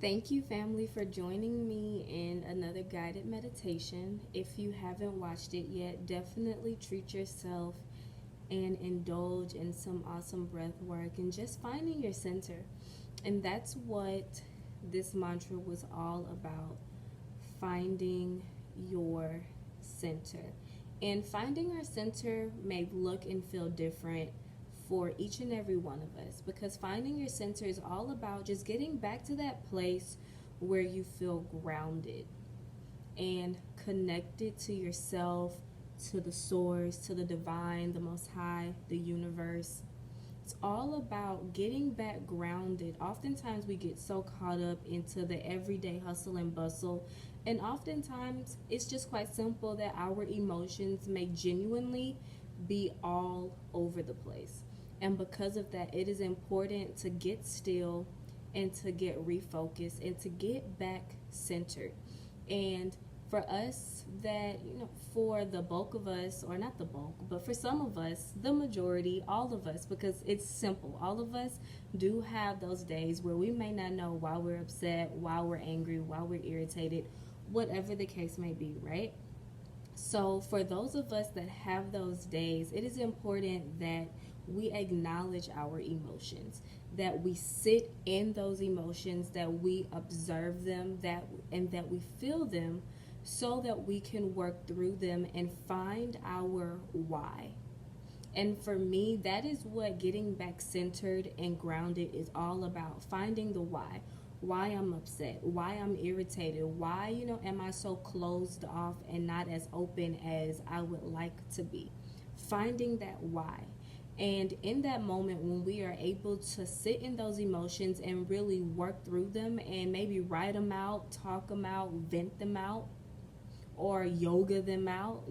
Thank you, family, for joining me in another guided meditation. If you haven't watched it yet, definitely treat yourself and indulge in some awesome breath work and just finding your center. And that's what this mantra was all about, finding your center. And finding our center may look and feel different for each and every one of us, because finding your center is all about just getting back to that place where you feel grounded and connected to yourself, to the source, to the divine, the most high, the universe. It's all about getting back grounded. Oftentimes we get so caught up into the everyday hustle and bustle, and oftentimes it's just quite simple that our emotions may genuinely be all over the place. And because of that, it is important to get still and to get refocused and to get back centered. And for us, that, for the bulk of us, or not the bulk, but for some of us, the majority, all of us, because it's simple, all of us do have those days where we may not know why we're upset, why we're angry, why we're irritated, whatever the case may be, right? So, for those of us that have those days, it is important that we acknowledge our emotions, that we sit in those emotions, that we observe them, that we feel them, so that we can work through them and find our why. And for me, that is what getting back centered and grounded is all about, finding the why. Why I'm upset, why I'm irritated, why, am I so closed off and not as open as I would like to be. Finding that why. And in that moment, when we are able to sit in those emotions and really work through them and maybe write them out, talk them out, vent them out, or yoga them out,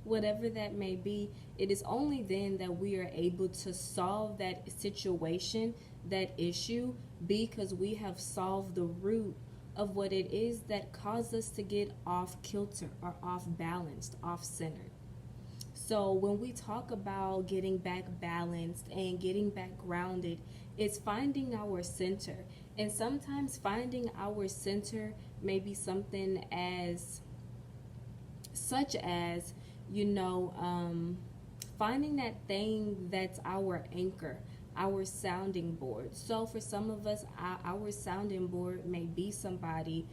whatever that may be, it is only then that we are able to solve that situation, that issue, because we have solved the root of what it is that caused us to get off kilter or off balanced, off centered. So when we talk about getting back balanced and getting back grounded, it's finding our center. And sometimes finding our center may be something as such as, you know, um, finding that thing that's our anchor, our sounding board. So for some of us, our sounding board may be somebody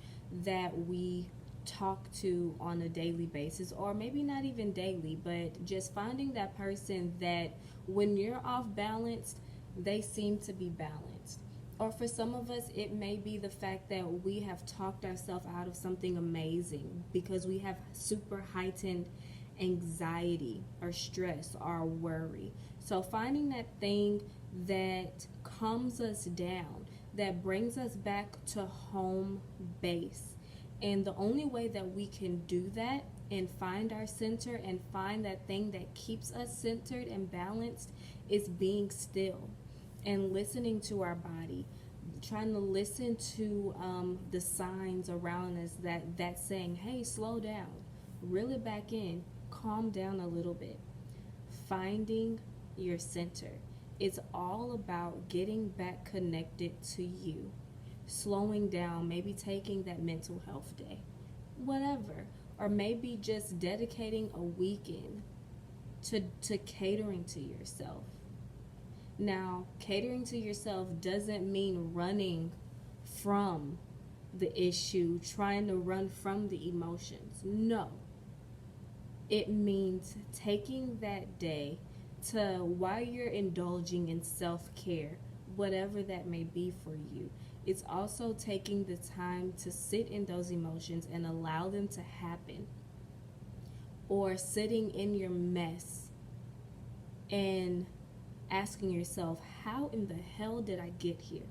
that we talk to on a daily basis, or maybe not even daily, but just finding that person that when you're off balanced, they seem to be balanced. Or for some of us, it may be the fact that we have talked ourselves out of something amazing because we have super heightened anxiety or stress or worry. So finding that thing that calms us down, that brings us back to home base. And the only way that we can do that and find our center and find that thing that keeps us centered and balanced is being still and listening to our body, trying to listen to the signs around us that's saying, hey, slow down, reel it back in, calm down a little bit. Finding your center. It's all about getting back connected to you, slowing down, maybe taking that mental health day, whatever, or maybe just dedicating a weekend to catering to yourself. Now, catering to yourself doesn't mean running from the issue, trying to run from the emotions. No. It means taking that day to, while you're indulging in self care, whatever that may be for you, it's also taking the time to sit in those emotions and allow them to happen. Or sitting in your mess and asking yourself, how in the hell did I get here?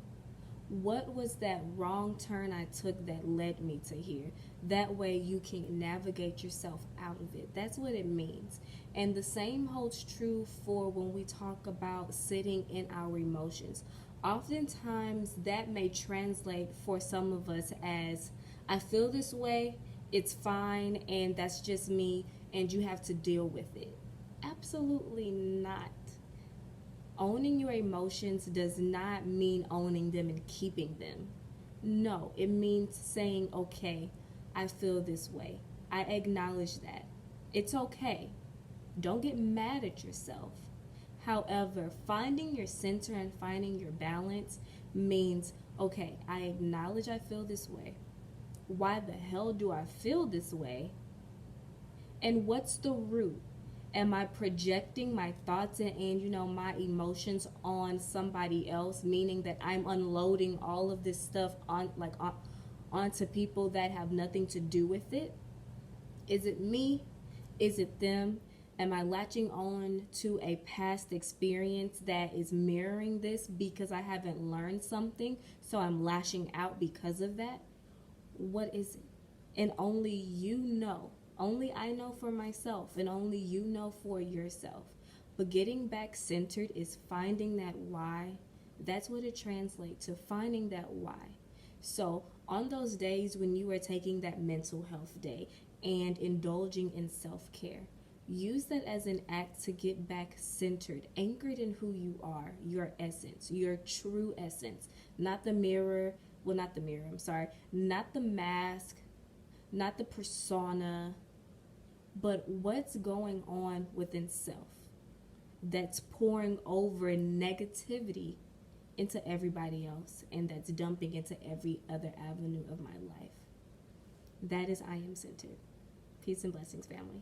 What was that wrong turn I took that led me to here? That way you can navigate yourself out of it. That's what it means. And the same holds true for when we talk about sitting in our emotions. Oftentimes that may translate for some of us as, I feel this way, it's fine, and that's just me, and you have to deal with it. Absolutely not. Owning your emotions does not mean owning them and keeping them. No, it means saying, okay, I feel this way. I acknowledge that. It's okay. Don't get mad at yourself. However, finding your center and finding your balance means, okay, I acknowledge I feel this way. Why the hell do I feel this way? And what's the root? Am I projecting my thoughts and my emotions on somebody else, meaning that I'm unloading all of this stuff onto people that have nothing to do with it? Is it me? Is it them? Am I latching on to a past experience that is mirroring this because I haven't learned something, so I'm lashing out because of that? What is it? And only you know. Only I know for myself, and only you know for yourself. But getting back centered is finding that why. That's what it translates to, finding that why. So, on those days when you are taking that mental health day and indulging in self care, use that as an act to get back centered, anchored in who you are, your essence, your true essence, not the mirror. Well, not the mirror, I'm sorry. Not the mask, not the persona, but what's going on within self that's pouring over negativity into everybody else and that's dumping into every other avenue of my life. That is I am centered. Peace and blessings, family.